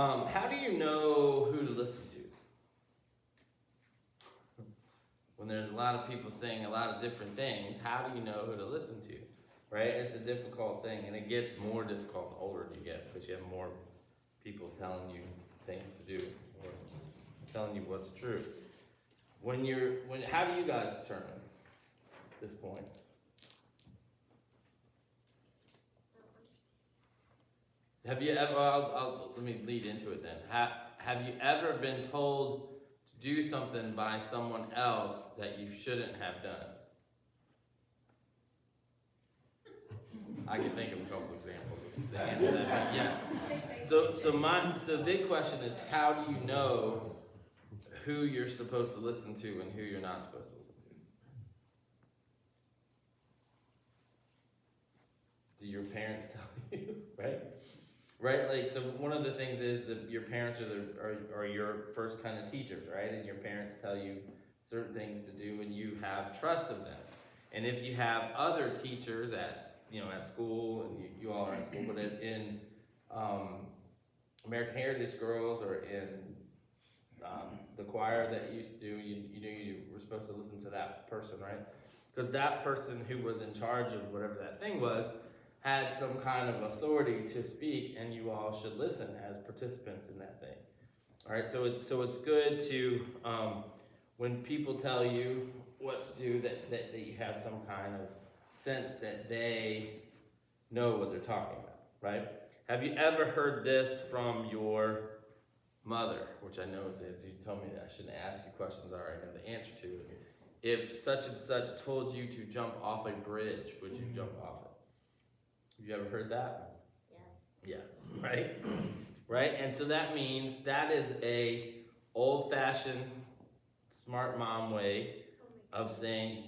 How do you know who to listen to? When there's a lot of people saying a lot of different things, how do you know who to listen to? Right? It's a difficult thing, and it gets more difficult the older you get because you have more people telling you things to do or telling you what's true. How do you guys determine at this point? Have you ever? Let me lead into it then. Have you ever been told to do something by someone else that you shouldn't have done? I can think of a couple examples of the answer to that. Yeah. So the big question is, how do you know who you're supposed to listen to and who you're not supposed to listen to? Do your parents tell you, right? Right, like, so one of the things is that your parents are your first kind of teachers, right? And your parents tell you certain things to do, and you have trust of them. And if you have other teachers at school, and you all are in school, but in American Heritage Girls or in the choir that you used to do, you knew you were supposed to listen to that person, right? Because that person who was in charge of whatever that thing was had some kind of authority to speak, and you all should listen as participants in that thing. All right, so it's good to when people tell you what to do, that you have some kind of sense that they know what they're talking about, right? Have you ever heard this from your mother? Which I know is, if you told me that I shouldn't ask you questions I already know the answer to, is if such and such told you to jump off a bridge, would you jump off it? Have you ever heard that? Yes. Yes, right? Right? And so that means that is a old-fashioned, smart mom way of saying,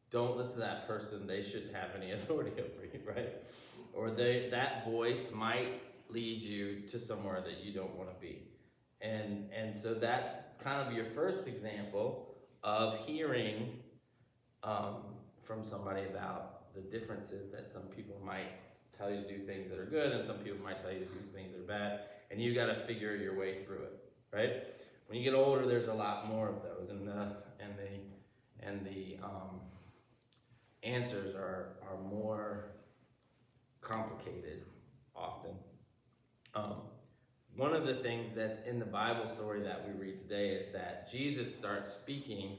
don't listen to that person, they shouldn't have any authority over you, right? Or that voice might lead you to somewhere that you don't want to be. And so that's kind of your first example of hearing from somebody about the differences that some people might tell you to do things that are good, and some people might tell you to do things that are bad, and you got to figure your way through it, right? When you get older, there's a lot more of those, and the answers are more complicated often. One of the things that's in the Bible story that we read today is that Jesus starts speaking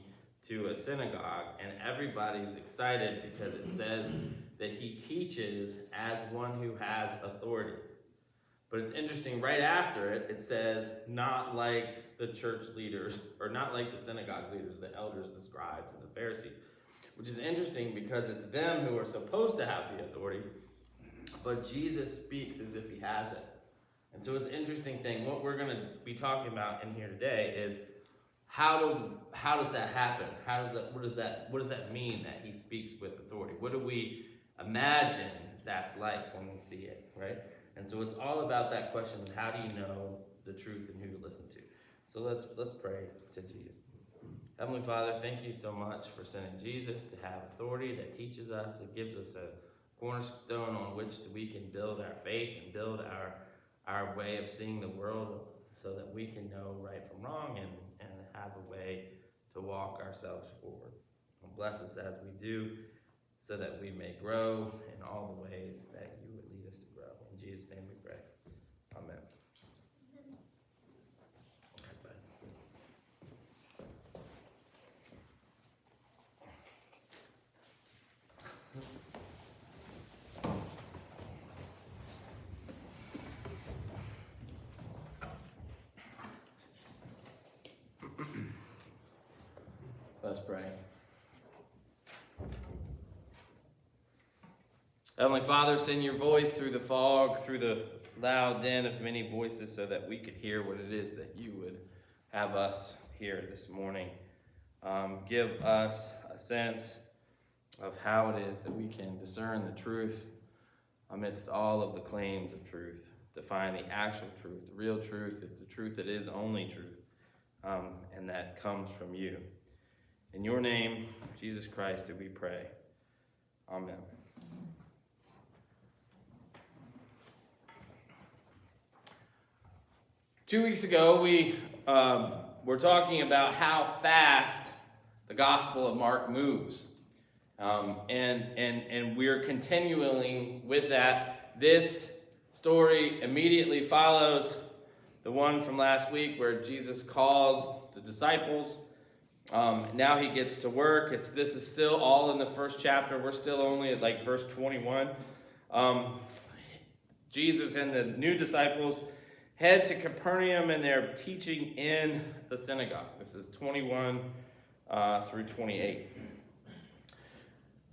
to a synagogue, and everybody's excited because it says that he teaches as one who has authority. But it's interesting, right after it, it says, not like the church leaders, or not like the synagogue leaders, the elders, the scribes, and the Pharisees. Which is interesting because it's them who are supposed to have the authority, but Jesus speaks as if he has it. And so it's an interesting thing. What we're going to be talking about in here today is how does that happen? What does that mean that he speaks with authority? What do we imagine that's like when we see it, right? And so it's all about that question of how do you know the truth and who to listen to. So let's pray to Jesus. Heavenly Father, thank you so much for sending Jesus to have authority that teaches us. It gives us a cornerstone on which we can build our faith and build our way of seeing the world so that we can know right from wrong and have a way to walk ourselves forward. And bless us as we do so that we may grow in all the ways that you would lead us to grow. In Jesus' name we pray. Amen. Let's pray. Heavenly Father, send your voice through the fog, through the loud din of many voices so that we could hear what it is that you would have us hear this morning. Give us a sense of how it is that we can discern the truth amidst all of the claims of truth, to find the actual truth, the real truth, the truth that is only truth, and that comes from you. In your name, Jesus Christ, do we pray. Amen. 2 weeks ago, we were talking about how fast the Gospel of Mark moves. And we're continuing with that. This story immediately follows the one from last week where Jesus called the disciples. Now he gets to work. This is still all in the first chapter. We're still only at like verse 21. Jesus and the new disciples head to Capernaum and they're teaching in the synagogue. This is 21 through 28.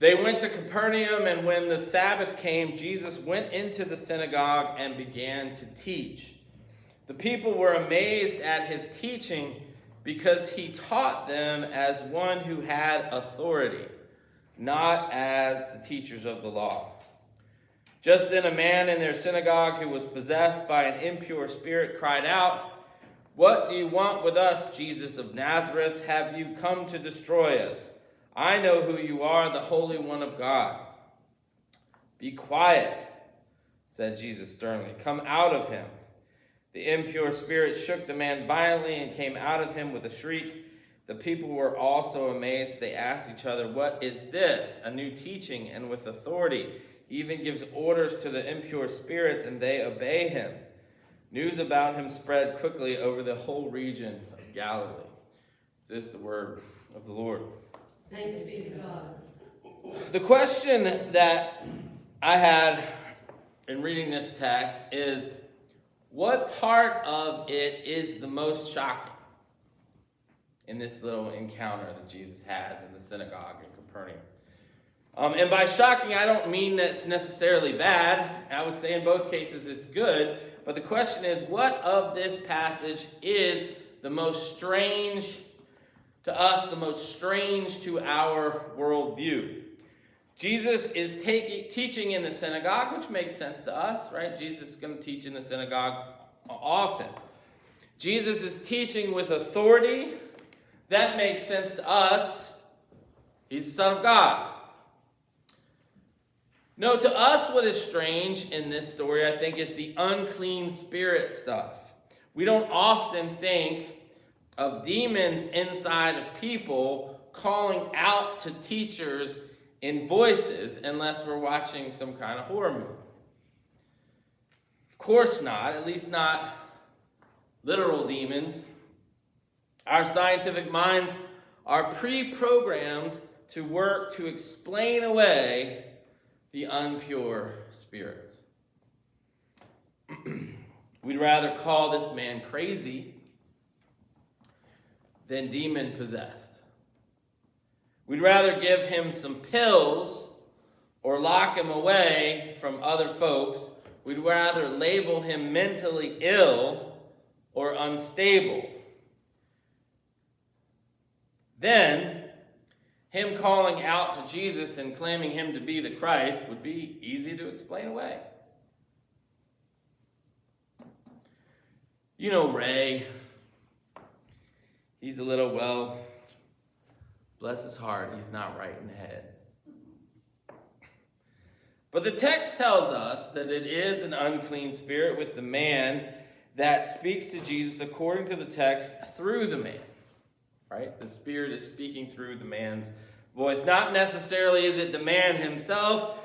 They went to Capernaum, and when the Sabbath came, Jesus went into the synagogue and began to teach. The people were amazed at his teaching because he taught them as one who had authority, not as the teachers of the law. Just then a man in their synagogue who was possessed by an impure spirit cried out, "What do you want with us, Jesus of Nazareth? Have you come to destroy us? I know who you are, the Holy One of God." "Be quiet," said Jesus sternly. "Come out of him." The impure spirit shook the man violently and came out of him with a shriek. The people were also amazed. They asked each other, "What is this? A new teaching and with authority. He even gives orders to the impure spirits and they obey him." News about him spread quickly over the whole region of Galilee. This is the word of the Lord. Thanks be to God. The question that I had in reading this text is, what part of it is the most shocking in this little encounter that Jesus has in the synagogue in Capernaum? And by shocking, I don't mean that it's necessarily bad. I would say in both cases it's good. But the question is, what of this passage is the most strange to us, the most strange to our worldview? Jesus is teaching in the synagogue, which makes sense to us, right? Jesus is going to teach in the synagogue often. Jesus is teaching with authority. That makes sense to us. He's the Son of God. No, to us what is strange in this story, I think, is the unclean spirit stuff. We don't often think of demons inside of people calling out to teachers in voices unless we're watching some kind of horror movie. Of course not, at least not literal demons. Our scientific minds are pre-programmed to work to explain away the impure spirits. We'd rather call this man crazy than demon-possessed. We'd rather give him some pills or lock him away from other folks. We'd rather label him mentally ill or unstable. Then, him calling out to Jesus and claiming him to be the Christ would be easy to explain away. You know Ray. He's a little, well, bless his heart, he's not right in the head. But the text tells us that it is an unclean spirit with the man that speaks to Jesus according to the text through the man. Right? The spirit is speaking through the man's voice. Not necessarily is it the man himself.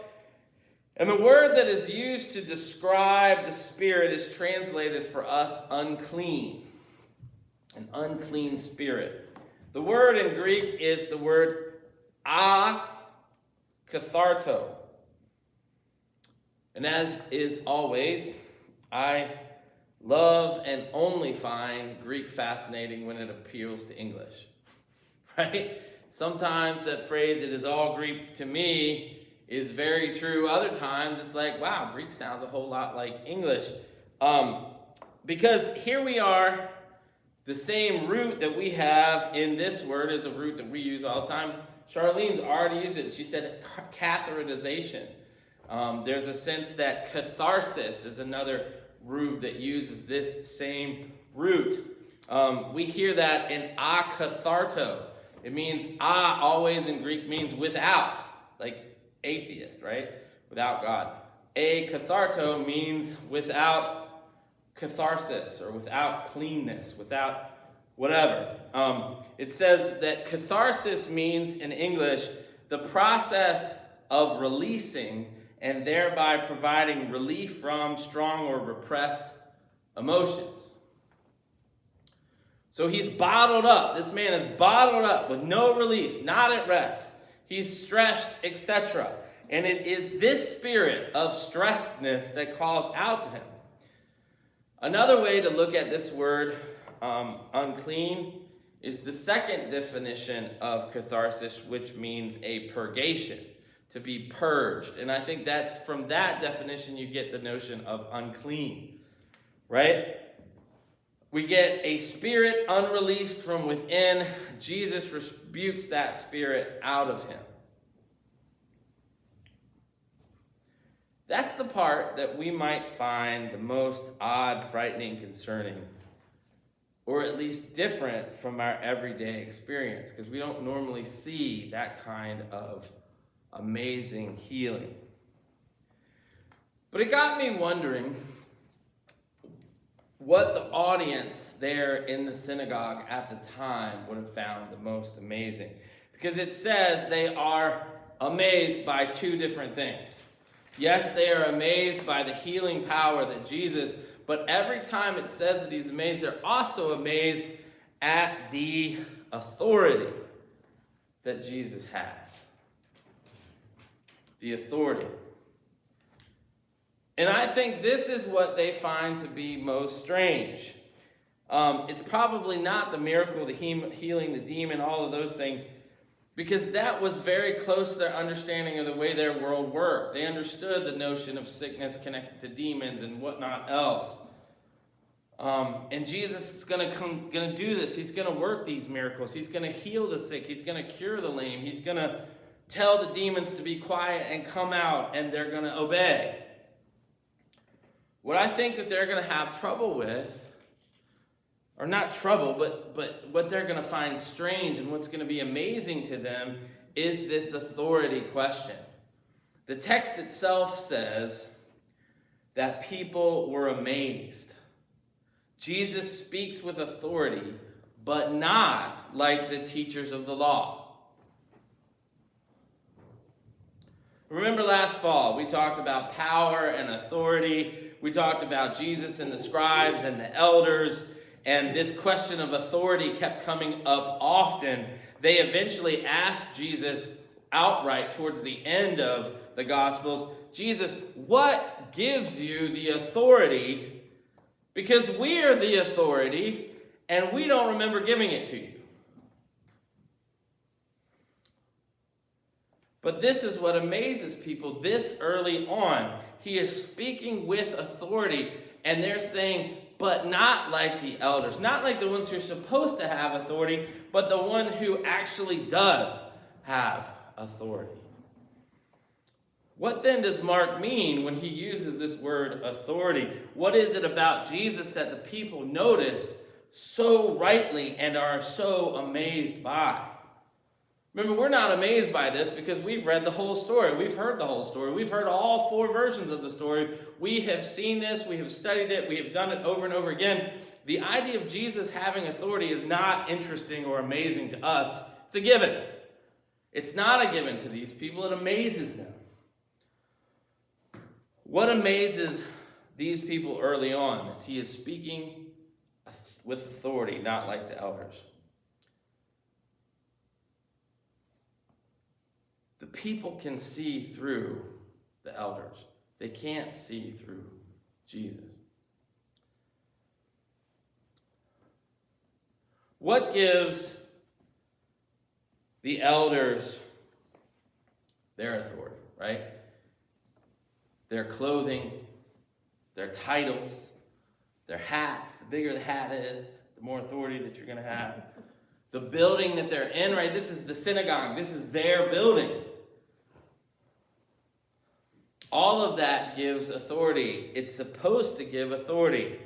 And the word that is used to describe the spirit is translated for us unclean. An unclean spirit. The word in Greek is the word akatharto. And as is always, I love and only find Greek fascinating when it appeals to English, right? Sometimes that phrase, "it is all Greek to me," is very true. Other times it's like, wow, Greek sounds a whole lot like English. Because here we are, the same root that we have in this word is a root that we use all the time. Charlene's already used it. She said catharidization. There's a sense that catharsis is another root that uses this same root. We hear that in akatharto. It means always in Greek means without, like atheist, right? Without God. Akatharto means without catharsis or without cleanness, without whatever. It says that catharsis means in English the process of releasing and thereby providing relief from strong or repressed emotions. So he's bottled up. This man is bottled up with no release, not at rest. He's stressed, etc. And it is this spirit of stressedness that calls out to him. Another way to look at this word, unclean, is the second definition of catharsis, which means a purgation, to be purged. And I think that's from that definition you get the notion of unclean, right? We get a spirit unreleased from within. Jesus rebukes that spirit out of him. That's the part that we might find the most odd, frightening, concerning, or at least different from our everyday experience, because we don't normally see that kind of amazing healing. But it got me wondering what the audience there in the synagogue at the time would have found the most amazing. Because it says they are amazed by two different things. Yes, they are amazed by the healing power that Jesus, but every time it says that he's amazed, they're also amazed at the authority that Jesus has. The authority. And I think this is what they find to be most strange. It's probably not the miracle, the healing, the demon, all of those things, because that was very close to their understanding of the way their world worked. They understood the notion of sickness connected to demons and whatnot else. And Jesus is going to do this. He's going to work these miracles. He's going to heal the sick. He's going to cure the lame. He's going to tell the demons to be quiet and come out, and they're going to obey. What I think that they're going to have trouble with, or not trouble, but what they're going to find strange and what's going to be amazing to them is this authority question. The text itself says that people were amazed. Jesus speaks with authority, but not like the teachers of the law. Remember last fall, we talked about power and authority. We talked about Jesus and the scribes and the elders, and this question of authority kept coming up often. They eventually asked Jesus outright towards the end of the Gospels, Jesus, what gives you the authority? Because we are the authority, and we don't remember giving it to you. But this is what amazes people this early on. He is speaking with authority, and they're saying, but not like the elders, not like the ones who are supposed to have authority, but the one who actually does have authority. What then does Mark mean when he uses this word authority? What is it about Jesus that the people notice so rightly and are so amazed by? Remember, we're not amazed by this because we've read the whole story. We've heard the whole story. We've heard all 4 versions of the story. We have seen this. We have studied it. We have done it over and over again. The idea of Jesus having authority is not interesting or amazing to us. It's a given. It's not a given to these people. It amazes them. What amazes these people early on is he is speaking with authority, not like the elders. The people can see through the elders. They can't see through Jesus. What gives the elders their authority, right? Their clothing, their titles, their hats. The bigger the hat is, the more authority that you're going to have. The building that they're in, right? This is the synagogue. This is their building. All of that gives authority. It's supposed to give authority.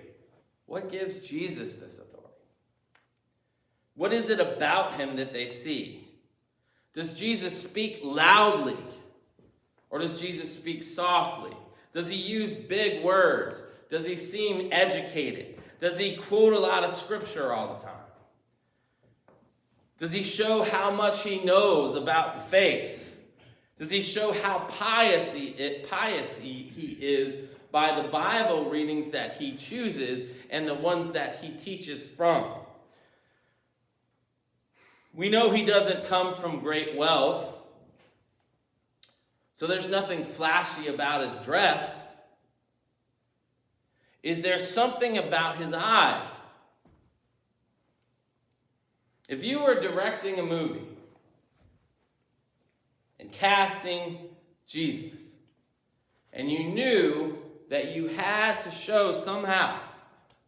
What gives Jesus this authority? What is it about him that they see? Does Jesus speak loudly? Or does Jesus speak softly? Does he use big words? Does he seem educated? Does he quote a lot of scripture all the time? Does he show how much he knows about the faith? Does he show how pious he is by the Bible readings that he chooses and the ones that he teaches from? We know he doesn't come from great wealth, so there's nothing flashy about his dress. Is there something about his eyes? If you were directing a movie and casting Jesus, and you knew that you had to show somehow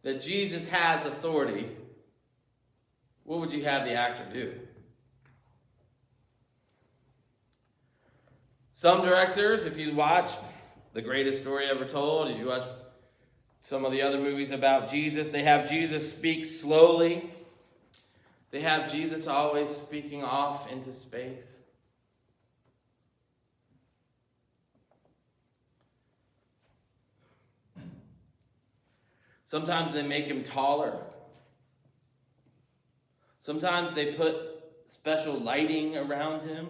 that Jesus has authority, what would you have the actor do? Some directors, if you watch The Greatest Story Ever Told, if you watch some of the other movies about Jesus, they have Jesus speak slowly. They have Jesus always speaking off into space. Sometimes they make him taller. Sometimes they put special lighting around him.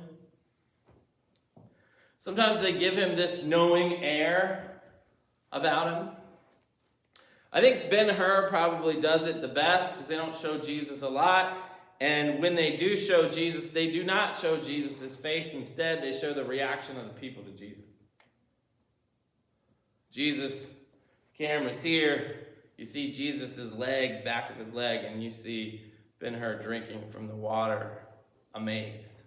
Sometimes they give him this knowing air about him. I think Ben-Hur probably does it the best because they don't show Jesus a lot. And when they do show Jesus, they do not show Jesus' face. Instead, they show the reaction of the people to Jesus. Jesus, camera's here. You see Jesus' leg, back of his leg, and you see Ben-Hur drinking from the water, amazed.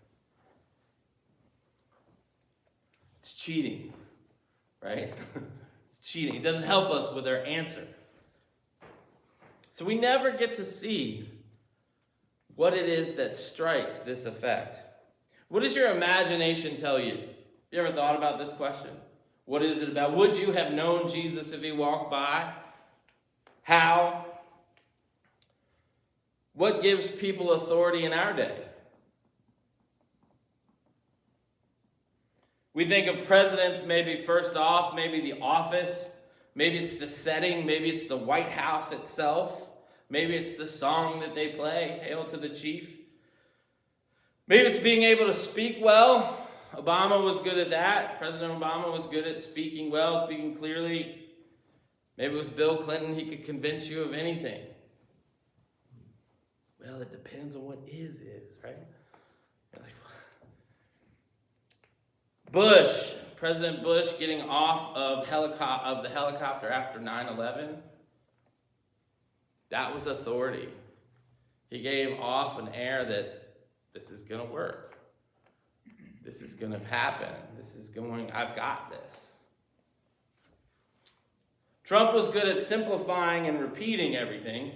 It's cheating, right? It's cheating. It doesn't help us with our answer. So we never get to see what it is that strikes this effect. What does your imagination tell you? You ever thought about this question? What is it about? Would you have known Jesus if he walked by? How? What gives people authority in our day? We think of presidents maybe first off, maybe the office, maybe it's the setting, maybe it's the White House itself. Maybe it's the song that they play, Hail to the Chief. Maybe it's being able to speak well. Obama was good at that. President Obama was good at speaking well, speaking clearly. Maybe it was Bill Clinton. He could convince you of anything. Well, it depends on what is, right? You're like, Bush, President Bush getting off of the helicopter after 9/11. That was authority. He gave off an air that this is going to work. This is going to happen. I've got this. Trump was good at simplifying and repeating everything,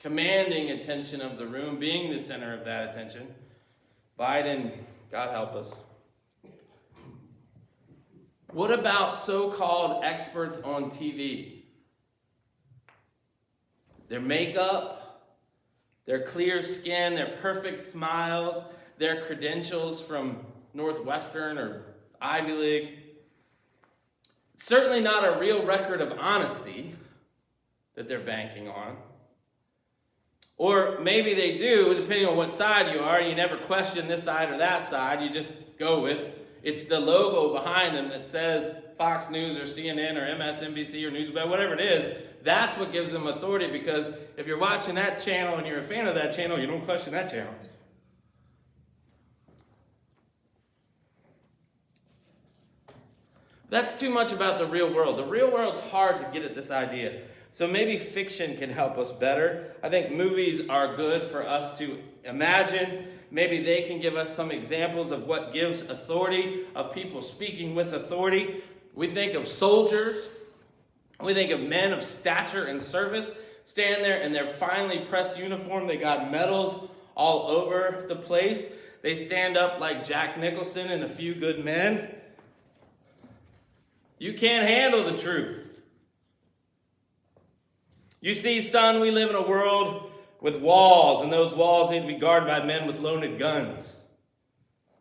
commanding attention of the room, being the center of that attention. Biden, God help us. What about so-called experts on TV? Their makeup, their clear skin, their perfect smiles, their credentials from Northwestern or Ivy League. It's certainly not a real record of honesty that they're banking on. Or maybe they do, depending on what side you are. You never question this side or that side. You just go with, it's the logo behind them that says Fox News or CNN or MSNBC or News, whatever it is. That's what gives them authority, because if you're watching that channel and you're a fan of that channel, you don't question that channel. That's too much about the real world. The real world's hard to get at this idea. So maybe fiction can help us better. I think movies are good for us to imagine. Maybe they can give us some examples of what gives authority, of people speaking with authority. We think of soldiers. We think of men of stature and service stand there in their finely pressed uniform. They got medals all over the place. They stand up like Jack Nicholson in A Few Good Men. You can't handle the truth. You see, son, we live in a world with walls, and those walls need to be guarded by men with loaded guns.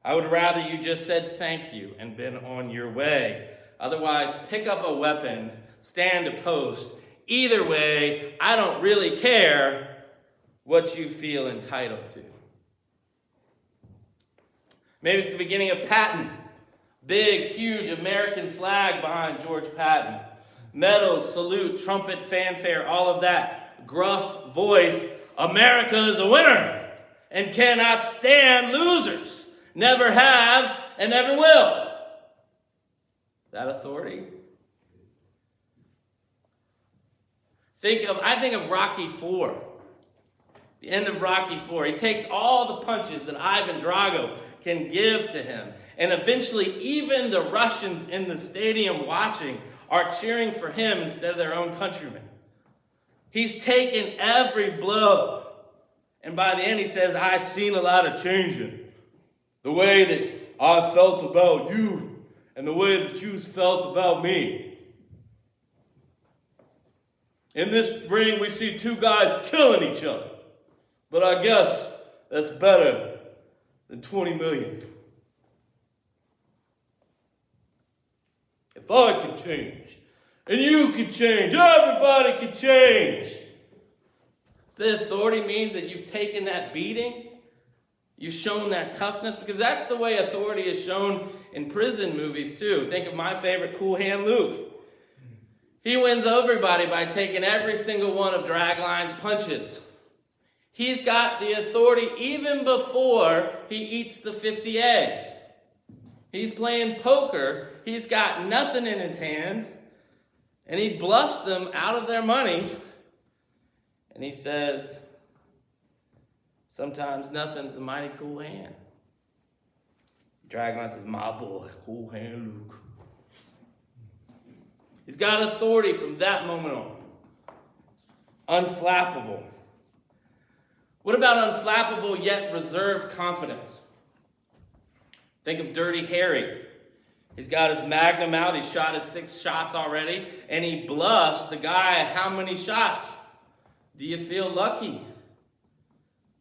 I would rather you just said thank you and been on your way. Otherwise, pick up a weapon stand a post. Either way, I don't really care what you feel entitled to. Maybe it's the beginning of Patton. Big, huge American flag behind George Patton. Medals, salute, trumpet, fanfare, all of that. Gruff voice. America is a winner and cannot stand losers. Never have and never will. Is that authority? I think of Rocky IV. The end of Rocky IV. He takes all the punches that Ivan Drago can give to him. And eventually, even the Russians in the stadium watching are cheering for him instead of their own countrymen. He's taken every blow. And by the end, he says, I've seen a lot of changing. The way that I felt about you and the way that you felt about me. In this ring, we see two guys killing each other. But I guess that's better than 20 million. If I could change, and you could change, everybody could change. The authority means that you've taken that beating, you've shown that toughness, because that's the way authority is shown in prison movies too. Think of my favorite, Cool Hand Luke. He wins everybody by taking every single one of Dragline's punches. He's got the authority even before he eats the 50 eggs. He's playing poker. He's got nothing in his hand. And he bluffs them out of their money. And he says, sometimes nothing's a mighty cool hand. Dragline says, my boy, Cool Hand Luke. He's got authority from that moment on. Unflappable. What about unflappable yet reserved confidence? Think of Dirty Harry. He's got his magnum out. He's shot his 6 shots already. And he bluffs the guy, how many shots? Do you feel lucky?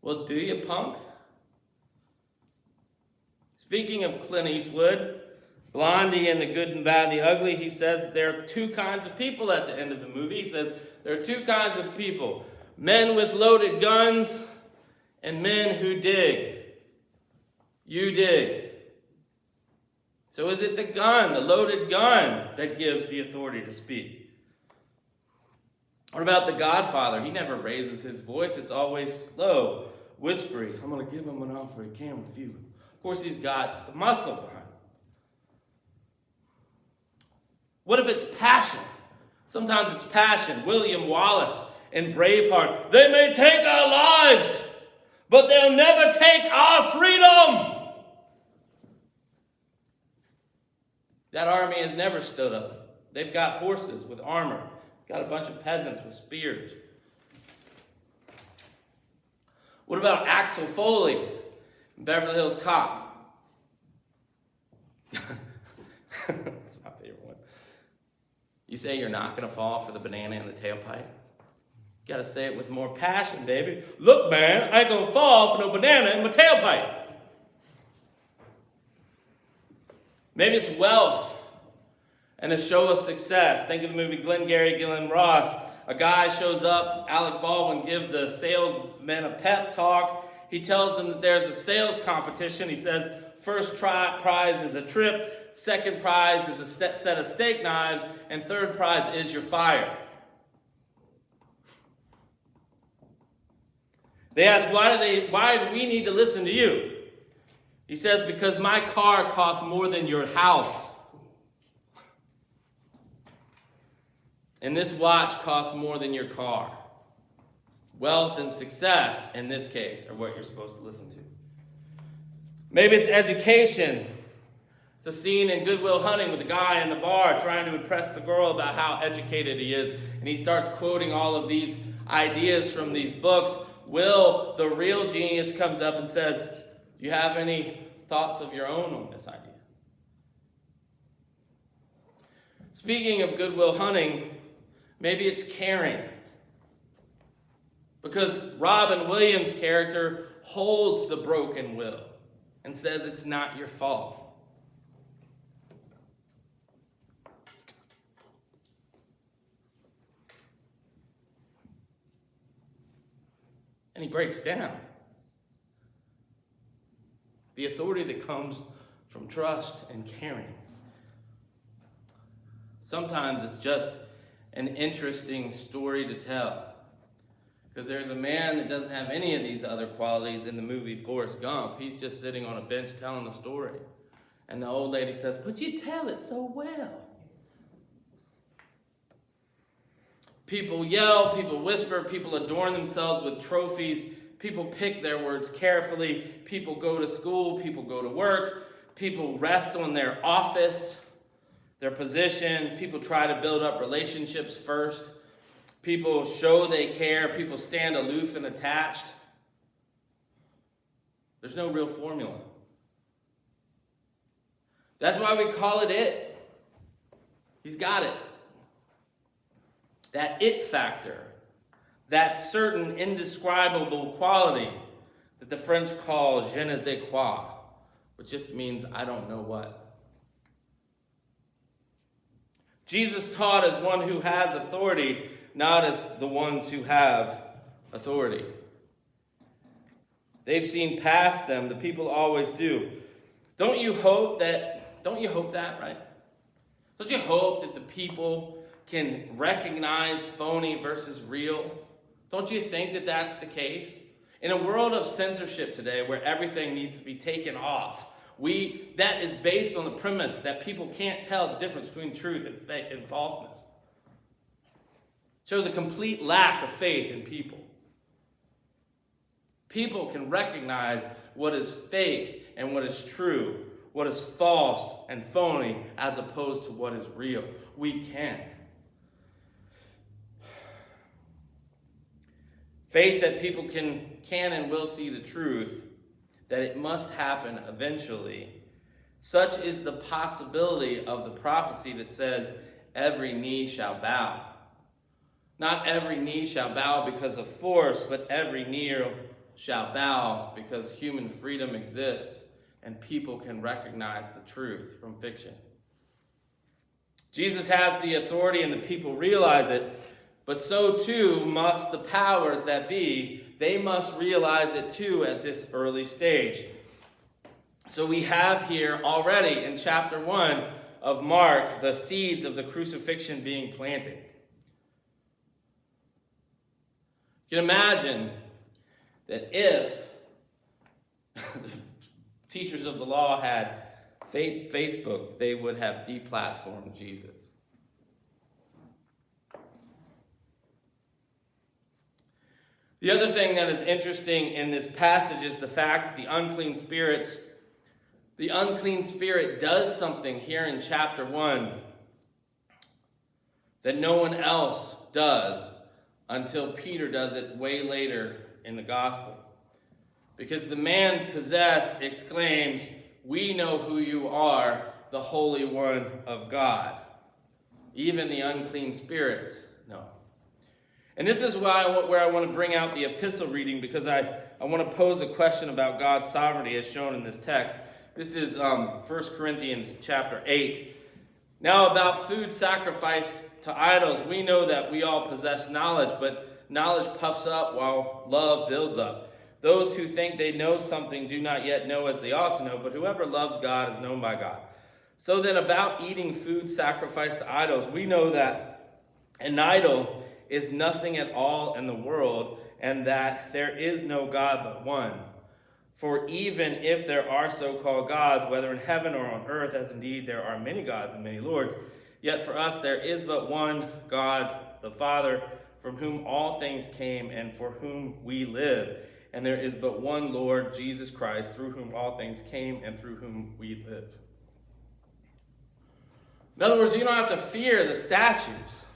Well, do you, punk? Speaking of Clint Eastwood, Blondie and the Good and Bad, the Ugly, he says there are 2 kinds of people at the end of the movie. He says there are 2 kinds of people. Men with loaded guns and men who dig. You dig. So is it the gun, the loaded gun, that gives the authority to speak? What about the Godfather? He never raises his voice. It's always slow, whispery. I'm going to give him an offer he can refuse. Of course, he's got the muscle behind him. What if it's passion? Sometimes it's passion. William Wallace in Braveheart. They may take our lives, but they'll never take our freedom. That army has never stood up. They've got horses with armor. Got a bunch of peasants with spears. What about Axel Foley, Beverly Hills Cop? That's my favorite one. You say you're not going to fall for the banana in the tailpipe? You got to say it with more passion, baby. Look, man, I ain't going to fall for no banana in my tailpipe. Maybe it's wealth and a show of success. Think of the movie Glengarry Glen Ross. A guy shows up, Alec Baldwin gives the salesman a pep talk. He tells them that there's a sales competition. He says, first prize is a trip, second prize is a set of steak knives, and third prize is you're fired. They ask, why do we need to listen to you? He says, because my car costs more than your house. And this watch costs more than your car. Wealth and success, in this case, are what you're supposed to listen to. Maybe it's education. It's a scene in Good Will Hunting with a guy in the bar trying to impress the girl about how educated he is. And he starts quoting all of these ideas from these books. Will, the real genius, comes up and says, do you have any thoughts of your own on this idea? Speaking of Good Will Hunting, maybe it's caring. Because Robin Williams' character holds the broken will and says it's not your fault. And he breaks down. The authority that comes from trust and caring. Sometimes it's just an interesting story to tell. Because there's a man that doesn't have any of these other qualities in the movie Forrest Gump. He's just sitting on a bench telling a story. And the old lady says, "But you tell it so well." People yell, people whisper, people adorn themselves with trophies, people pick their words carefully, people go to school, people go to work, people rest on their office, their position, people try to build up relationships first, people show they care, people stand aloof and attached. There's no real formula. That's why we call it it. He's got it. That it factor, that certain indescribable quality that the French call je ne sais quoi, which just means I don't know what. Jesus taught as one who has authority, not as the ones who have authority. They've seen past them, the people always do. Don't you hope that, right? Don't you hope that the people can recognize phony versus real? Don't you think that that's the case? In a world of censorship today where everything needs to be taken off, that is based on the premise that people can't tell the difference between truth and falseness. It shows a complete lack of faith in people. People can recognize what is fake and what is true, what is false and phony, as opposed to what is real. We can. Faith that people can and will see the truth, that it must happen eventually. Such is the possibility of the prophecy that says, every knee shall bow. Not every knee shall bow because of force, but every knee shall bow because human freedom exists and people can recognize the truth from fiction. Jesus has the authority and the people realize it, but so too must the powers that be. They must realize it too at this early stage. So we have here already in chapter 1 of Mark the seeds of the crucifixion being planted. You can imagine that if the teachers of the law had Facebook, they would have deplatformed Jesus. The other thing that is interesting in this passage is the fact that the unclean spirit does something here in chapter 1 that no one else does until Peter does it way later in the gospel. Because the man possessed exclaims, "We know who you are, the Holy One of God." Even the unclean spirits know. And this is where I want to bring out the epistle reading, because I want to pose a question about God's sovereignty as shown in this text. This is 1 Corinthians chapter 8. Now about food sacrificed to idols, we know that we all possess knowledge, but knowledge puffs up while love builds up. Those who think they know something do not yet know as they ought to know, but whoever loves God is known by God. So then about eating food sacrificed to idols, we know that an idol is nothing at all in the world, and that there is no God but one. For even if there are so-called gods, whether in heaven or on earth, as indeed there are many gods and many lords, yet for us there is but one God, the Father, from whom all things came and for whom we live. And there is but one Lord, Jesus Christ, through whom all things came and through whom we live. In other words, you don't have to fear the statues.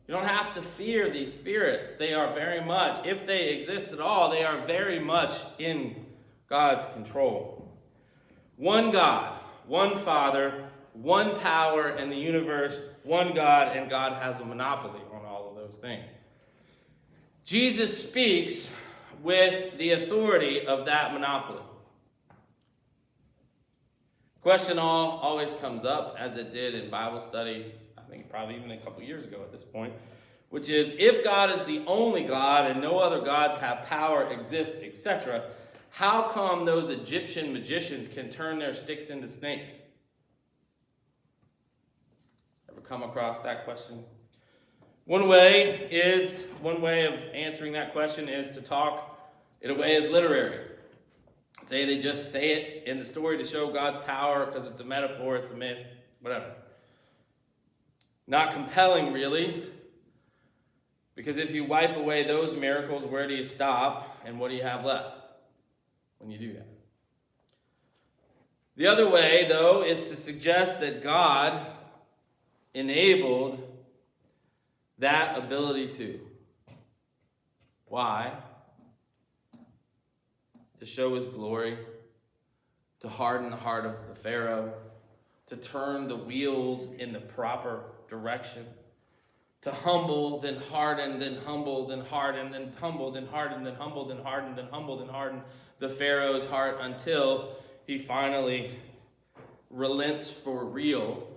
You don't have to fear these spirits. They are very much, if they exist at all, they are very much in God's control. One God, one Father, one power in the universe, one God, and God has a monopoly on all of those things. Jesus speaks with the authority of that monopoly. Question always comes up, as it did in Bible study, I think probably even a couple years ago at this point. which is, if God is the only God and no other gods have power, exist, etc., how come those Egyptian magicians can turn their sticks into snakes? Ever come across that question? One way of answering that question is to talk in a way as literary. Say they just say it in the story to show God's power because it's a metaphor, it's a myth, whatever. Not compelling, really, because if you wipe away those miracles, where do you stop and what do you have left when you do that? The other way, though, is to suggest that God enabled that ability too. Why? To show his glory, to harden the heart of the Pharaoh, to turn the wheels in the proper direction, to humble, then harden, then humble, then harden, then humble, then harden, then humble, then harden, then humble, then harden the Pharaoh's heart until he finally relents for real.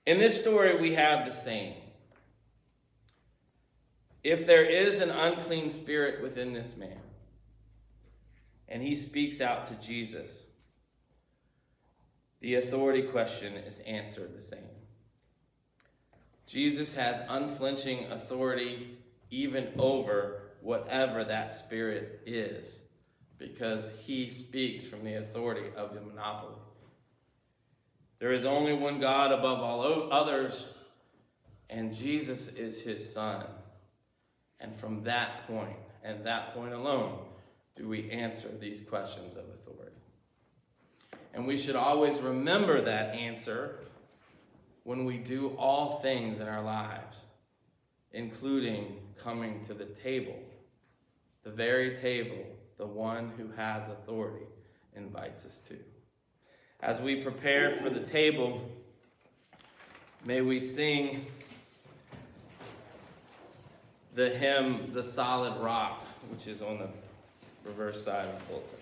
In this story, we have the same. If there is an unclean spirit within this man, and he speaks out to Jesus, the authority question is answered the same. Jesus has unflinching authority even over whatever that spirit is, because he speaks from the authority of the monopoly. There is only one God above all others, and Jesus is his Son. And from that point, and that point alone, do we answer these questions of authority. And we should always remember that answer when we do all things in our lives, including coming to the table, the very table the one who has authority invites us to. As we prepare for the table, may we sing the hymn, "The Solid Rock," which is on the reverse side of the bulletin.